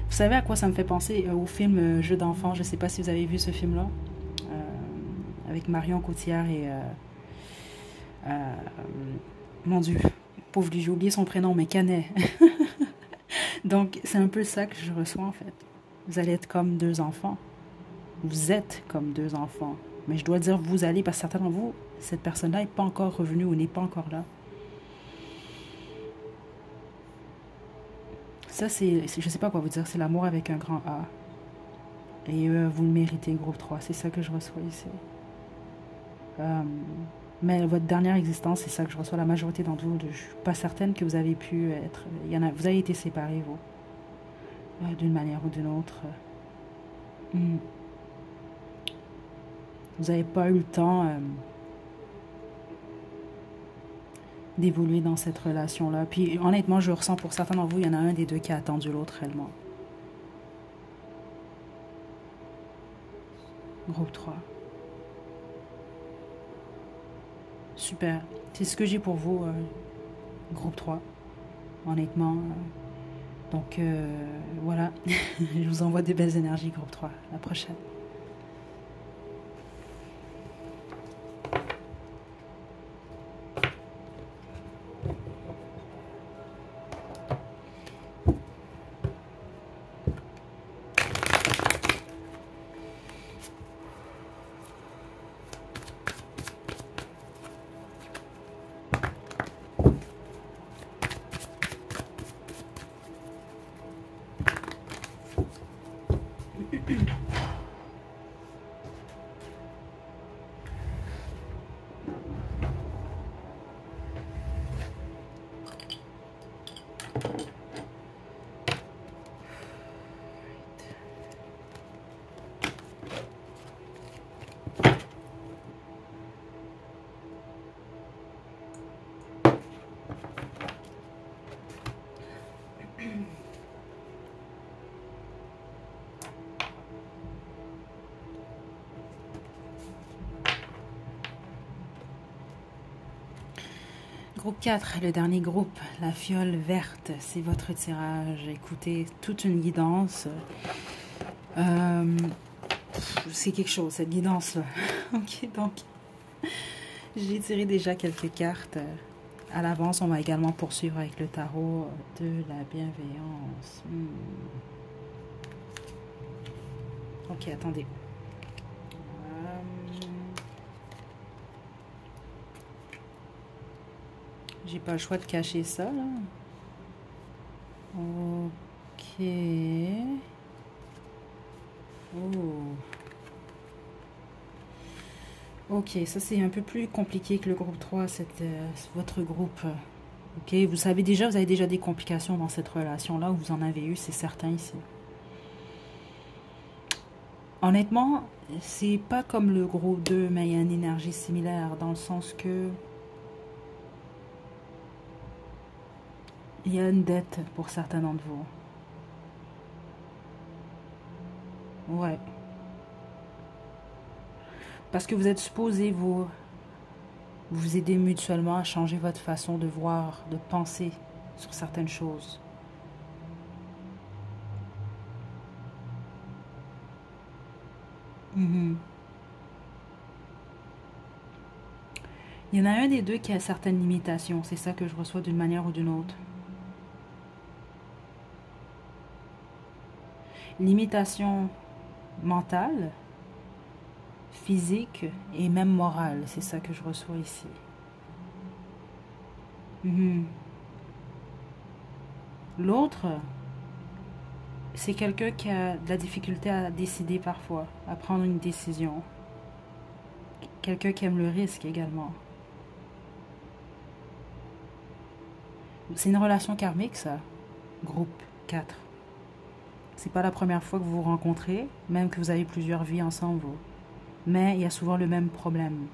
Vous savez à quoi ça me fait penser? Au film Jeux d'enfants. Je ne sais pas si vous avez vu ce film-là. Avec Marion Cotillard et... mon Dieu, pauvre lui, j'ai oublié son prénom, mais Canet. Donc, c'est un peu ça que je reçois, en fait. Vous allez être comme deux enfants. Vous êtes comme deux enfants. Mais je dois dire vous allez, parce que certains d'entre vous, cette personne-là n'est pas encore revenue ou n'est pas encore là. Ça, c'est je ne sais pas quoi vous dire, c'est l'amour avec un grand A. Et vous le méritez, groupe 3. C'est ça que je reçois ici. Mais votre dernière existence, c'est ça que je reçois la majorité d'entre vous. Je ne suis pas certaine que vous avez pu être... vous avez été séparés, vous. D'une manière ou d'une autre. Vous n'avez pas eu le temps d'évoluer dans cette relation-là. Puis honnêtement, je ressens pour certains d'entre vous, il y en a un des deux qui a attendu l'autre réellement. Groupe 3. Super. C'est ce que j'ai pour vous, groupe 3. Honnêtement. Donc, voilà. Je vous envoie des belles énergies, groupe 3. À la prochaine. Groupe 4, le dernier groupe, la fiole verte, c'est votre tirage. Écoutez, toute une guidance. C'est quelque chose, cette guidance-là. Ok, donc, j'ai tiré déjà quelques cartes. À l'avance, on va également poursuivre avec le tarot de la bienveillance. Ok, attendez. J'ai pas le choix de cacher ça, là. Ok. Oh. Ok, ça c'est un peu plus compliqué que le groupe 3, votre groupe. Ok, vous avez déjà des complications dans cette relation-là, ou vous en avez eu, c'est certain ici. Honnêtement, c'est pas comme le gros 2, mais il y a une énergie similaire dans le sens que il y a une dette pour certains d'entre vous. Ouais. Parce que vous êtes supposés vous aider mutuellement à changer votre façon de voir, de penser sur certaines choses. Mhm. Il y en a un des deux qui a certaines limitations. C'est ça que je reçois d'une manière ou d'une autre. Limitation mentale, physique et même morale. C'est ça que je reçois ici. Mhm. L'autre, c'est quelqu'un qui a de la difficulté à décider parfois, à prendre une décision. Quelqu'un qui aime le risque également. C'est une relation karmique, ça. Groupe 4. C'est pas la première fois que vous vous rencontrez, même que vous avez plusieurs vies ensemble. Mais il y a souvent le même problème.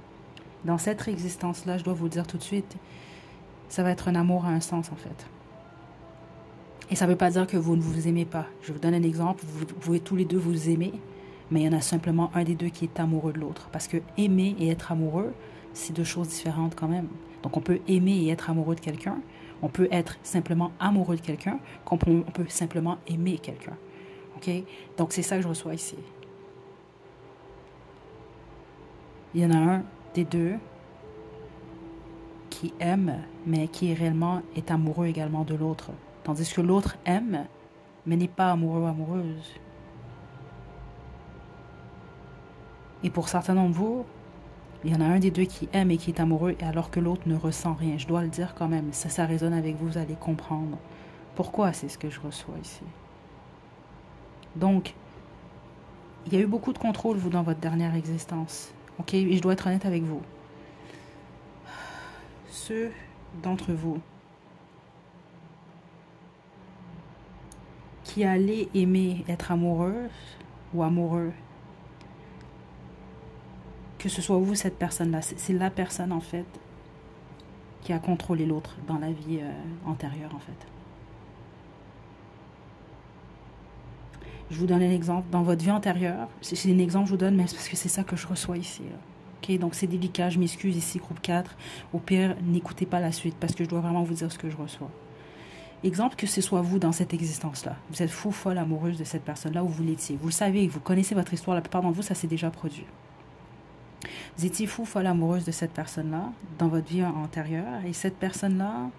Dans cette existence-là, je dois vous le dire tout de suite, ça va être un amour à un sens, en fait. Et ça ne veut pas dire que vous ne vous aimez pas. Je vous donne un exemple. Vous pouvez tous les deux vous aimer, mais il y en a simplement un des deux qui est amoureux de l'autre. Parce que aimer et être amoureux, c'est deux choses différentes quand même. Donc on peut aimer et être amoureux de quelqu'un. On peut être simplement amoureux de quelqu'un. On peut simplement aimer quelqu'un. OK? Donc c'est ça que je reçois ici. Il y en a un des deux qui aime, mais qui réellement est amoureux également de l'autre. Tandis que l'autre aime, mais n'est pas amoureux ou amoureuse. Et pour certains d'entre vous, il y en a un des deux qui aime et qui est amoureux, alors que l'autre ne ressent rien. Je dois le dire quand même. Ça résonne avec vous, vous allez comprendre pourquoi c'est ce que je reçois ici. Donc, il y a eu beaucoup de contrôle, vous, dans votre dernière existence. OK? Et je dois être honnête avec vous. Ceux d'entre vous qui allaient aimer être amoureux ou amoureux, que ce soit vous, cette personne-là, c'est la personne, en fait, qui a contrôlé l'autre dans la vie antérieure, en fait. Je vous donne un exemple. Dans votre vie antérieure, c'est un exemple que je vous donne, mais c'est parce que c'est ça que je reçois ici. Là. Okay? Donc, c'est délicat. Je m'excuse ici, groupe 4. Au pire, n'écoutez pas la suite parce que je dois vraiment vous dire ce que je reçois. Exemple que ce soit vous dans cette existence-là. Vous êtes fou, folle, amoureuse de cette personne-là où vous l'étiez. Vous le savez, vous connaissez votre histoire. La plupart d'entre vous, ça s'est déjà produit. Vous étiez fou, folle, amoureuse de cette personne-là dans votre vie antérieure. Et cette personne-là...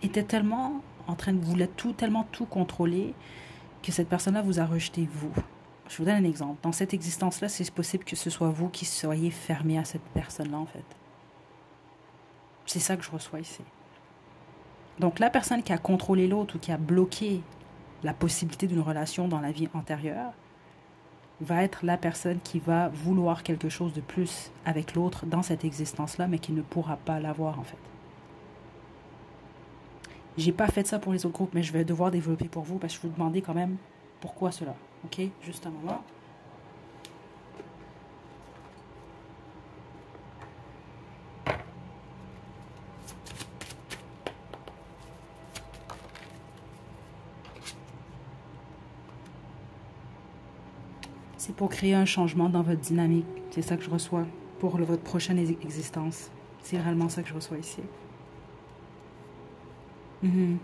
était tellement en train de vouloir tellement tout contrôler que cette personne-là vous a rejeté, vous. Je vous donne un exemple. Dans cette existence-là, c'est possible que ce soit vous qui soyez fermé à cette personne-là, en fait. C'est ça que je reçois ici. Donc, la personne qui a contrôlé l'autre ou qui a bloqué la possibilité d'une relation dans la vie antérieure va être la personne qui va vouloir quelque chose de plus avec l'autre dans cette existence-là, mais qui ne pourra pas l'avoir, en fait. J'ai pas fait ça pour les autres groupes, mais je vais devoir développer pour vous parce que je vous demandais quand même pourquoi cela. OK? Juste un moment. C'est pour créer un changement dans votre dynamique. C'est ça que je reçois pour votre prochaine existence. C'est réellement ça que je reçois ici. Mm-hmm.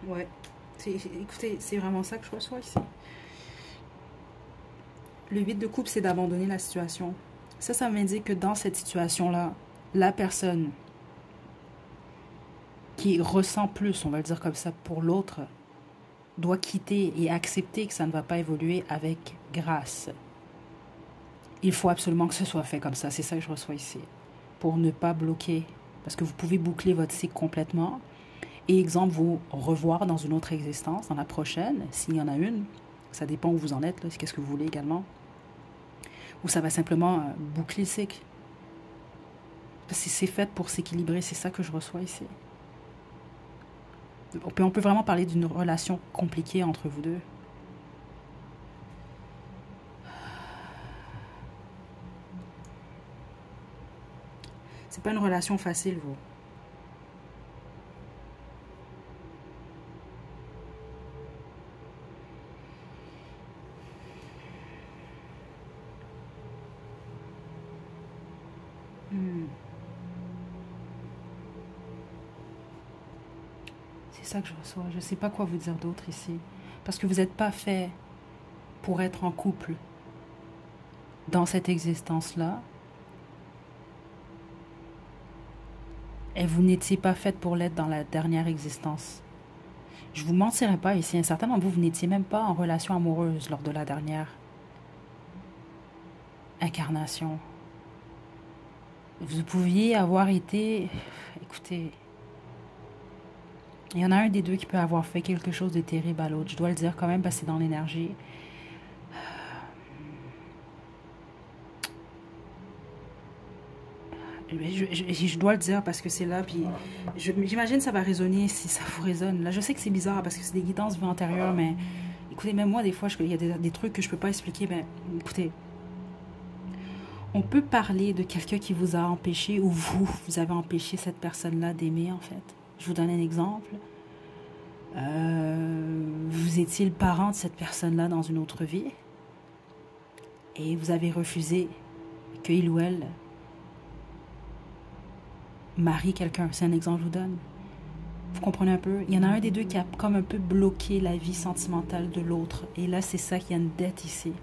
Ouais. Écoutez, c'est vraiment ça que je reçois ici. Le 8 de coupe, c'est d'abandonner la situation. Ça m'indique que dans cette situation-là, la personne qui ressent plus, on va le dire comme ça, pour l'autre, doit quitter et accepter que ça ne va pas évoluer avec grâce. Il faut absolument que ce soit fait comme ça. C'est ça que je reçois ici. Pour ne pas bloquer Parce que vous pouvez boucler votre cycle complètement. Et exemple, vous revoir dans une autre existence, dans la prochaine, s'il y en a une. Ça dépend où vous en êtes, qu'est-ce que vous voulez également. Ou ça va simplement boucler le cycle. Parce que c'est fait pour s'équilibrer, c'est ça que je reçois ici. On peut vraiment parler d'une relation compliquée entre vous deux. C'est pas une relation facile, vous. C'est ça que je reçois. Je ne sais pas quoi vous dire d'autre ici. Parce que vous n'êtes pas fait pour être en couple dans cette existence-là. Et vous n'étiez pas faite pour l'être dans la dernière existence. Je ne vous mentirai pas ici. Un certain nombre de vous n'étiez même pas en relation amoureuse lors de la dernière incarnation. Vous pouviez avoir été... Écoutez... Il y en a un des deux qui peut avoir fait quelque chose de terrible à l'autre. Je dois le dire quand même parce que c'est dans l'énergie. Je dois le dire parce que c'est là. Puis j'imagine que ça va résonner si ça vous résonne. Là, je sais que c'est bizarre parce que c'est des guidances vie antérieures, mais écoutez, même moi, des fois, il y a des trucs que je ne peux pas expliquer. Mais écoutez, on peut parler de quelqu'un qui vous a empêché ou vous avez empêché cette personne-là d'aimer, en fait. Je vous donne un exemple. Vous étiez le parent de cette personne-là dans une autre vie et vous avez refusé qu'il ou elle marie quelqu'un. C'est un exemple que je vous donne. Vous comprenez un peu? Il y en a un des deux qui a comme un peu bloqué la vie sentimentale de l'autre. Et là, c'est ça qu'il y a une dette ici.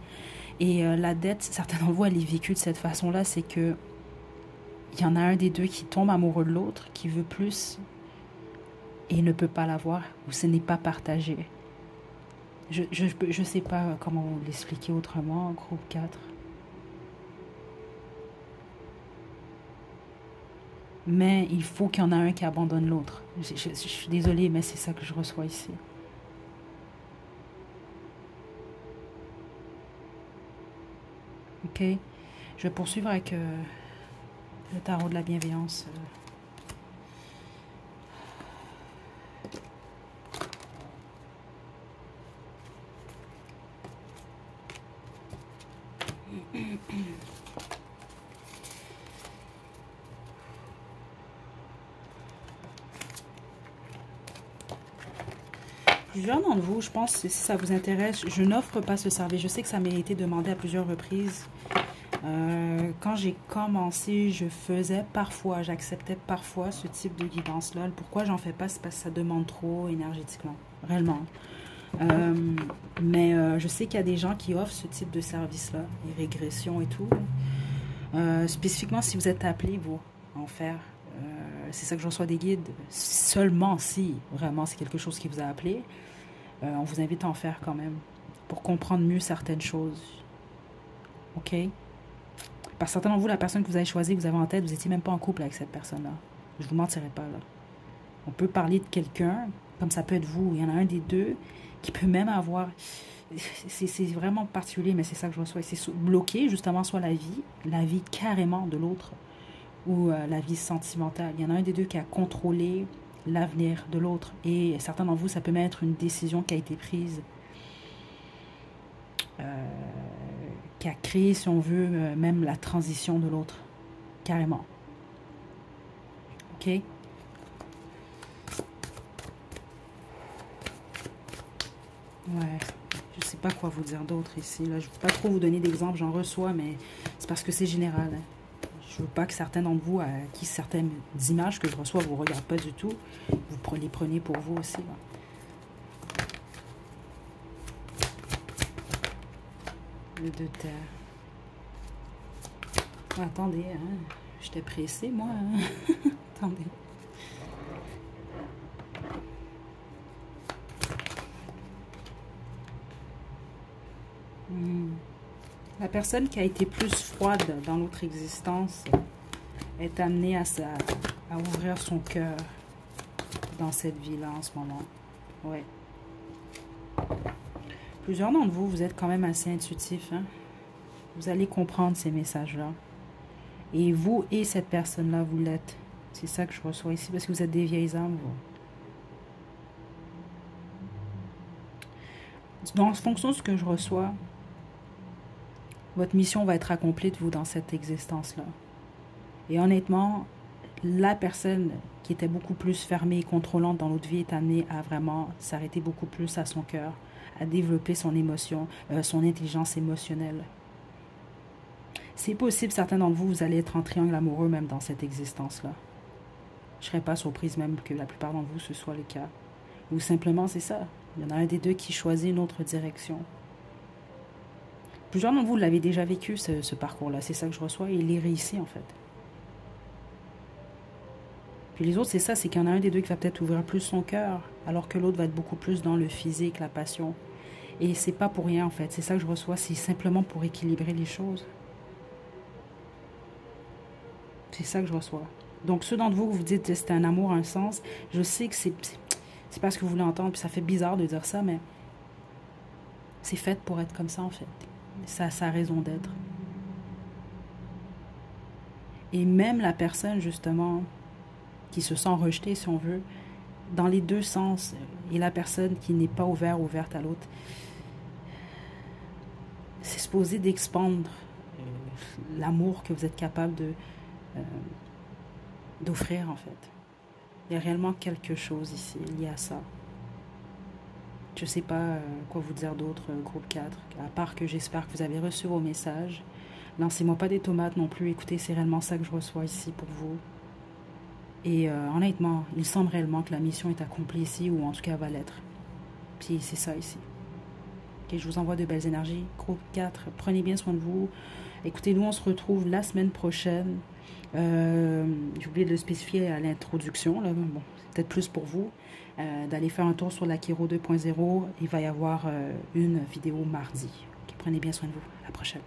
Et la dette, certains d'entre vous, elle est vécue de cette façon-là, c'est que il y en a un des deux qui tombe amoureux de l'autre, qui veut plus... et ne peut pas l'avoir, ou ce n'est pas partagé. Je sais pas comment l'expliquer autrement, groupe 4. Mais il faut qu'il y en a un qui abandonne l'autre. Je suis désolée, mais c'est ça que je reçois ici. Ok? Je vais poursuivre avec le tarot de la bienveillance. Plusieurs d'entre vous, je pense, si ça vous intéresse, je n'offre pas ce service. Je sais que ça m'a été demandé à plusieurs reprises. Quand j'ai commencé, je faisais parfois, j'acceptais parfois ce type de guidance-là. Pourquoi j'en fais pas? C'est parce que ça demande trop énergétiquement, réellement. Mais je sais qu'il y a des gens qui offrent ce type de service-là, les régressions et tout. Spécifiquement, si vous êtes appelé, vous, à en faire. C'est ça que je reçois des guides. Seulement si, vraiment, c'est quelque chose qui vous a appelé. On vous invite à en faire quand même. Pour comprendre mieux certaines choses. OK? Parce que certains d'entre vous, la personne que vous avez choisie, que vous avez en tête, vous n'étiez même pas en couple avec cette personne-là. Je ne vous mentirai pas, là. On peut parler de quelqu'un, comme ça peut être vous. Il y en a un des deux qui peut même avoir... C'est vraiment particulier, mais c'est ça que je reçois. C'est bloqué, justement, soit la vie carrément de l'autre, ou la vie sentimentale. Il y en a un des deux qui a contrôlé l'avenir de l'autre. Et certains d'entre vous, ça peut même être une décision qui a été prise, qui a créé, si on veut, même la transition de l'autre. Carrément. OK? Ouais. Je sais pas quoi vous dire d'autre ici. Là, je ne veux pas trop vous donner d'exemples, j'en reçois, mais c'est parce que c'est général. Hein. Je veux pas que certains d'entre vous, à qui certaines images que je reçois, vous ne regardent pas du tout, vous les prenez pour vous aussi. Là. Le 2 de terre. Oh, attendez, hein. J'étais pressée, moi. Hein. Attendez. La personne qui a été plus froide dans l'autre existence, est amené à ouvrir son cœur dans cette vie-là en ce moment. Ouais. Plusieurs d'entre vous, vous êtes quand même assez intuitifs. Hein? Vous allez comprendre ces messages-là. Et vous et cette personne-là, vous l'êtes. C'est ça que je reçois ici, parce que vous êtes des vieilles âmes, vous. En fonction de ce que je reçois, votre mission va être accomplie de vous dans cette existence-là. Et honnêtement, la personne qui était beaucoup plus fermée et contrôlante dans notre vie est amenée à vraiment s'arrêter beaucoup plus à son cœur, à développer son émotion, son intelligence émotionnelle. C'est possible, certains d'entre vous, vous allez être en triangle amoureux même dans cette existence-là. Je ne serais pas surprise même que la plupart d'entre vous, ce soit le cas. Ou simplement, c'est ça. Il y en a un des deux qui choisit une autre direction. Plusieurs d'entre vous l'avez déjà vécu, ce parcours-là. C'est ça que je reçois et il est réussi, en fait. Puis les autres, c'est ça, c'est qu'il y en a un des deux qui va peut-être ouvrir plus son cœur, alors que l'autre va être beaucoup plus dans le physique, la passion. Et c'est pas pour rien, en fait. C'est ça que je reçois, c'est simplement pour équilibrer les choses. C'est ça que je reçois. Donc, ceux d'entre vous, vous dites que c'est un amour, un sens, je sais que c'est pas ce que vous voulez entendre, puis ça fait bizarre de dire ça, mais c'est fait pour être comme ça, en fait. Ça a raison d'être. Et même la personne, justement, qui se sent rejetée, si on veut, dans les deux sens, et la personne qui n'est pas ouverte à l'autre, c'est supposé d'expandre l'amour que vous êtes capable d'offrir, en fait. Il y a réellement quelque chose ici lié à ça. Je ne sais pas quoi vous dire d'autre, groupe 4, à part que j'espère que vous avez reçu vos messages. Lancez-moi pas des tomates non plus. Écoutez, c'est réellement ça que je reçois ici pour vous. Et honnêtement, il semble réellement que la mission est accomplie ici, ou en tout cas va l'être. Puis c'est ça ici. Okay, je vous envoie de belles énergies. Groupe 4, prenez bien soin de vous. Écoutez, nous on se retrouve la semaine prochaine. J'ai oublié de le spécifier à l'introduction. Bon, c'est peut-être plus pour vous. D'aller faire un tour sur l'Akiro 2.0. Il va y avoir une vidéo mardi. Okay, prenez bien soin de vous. À la prochaine.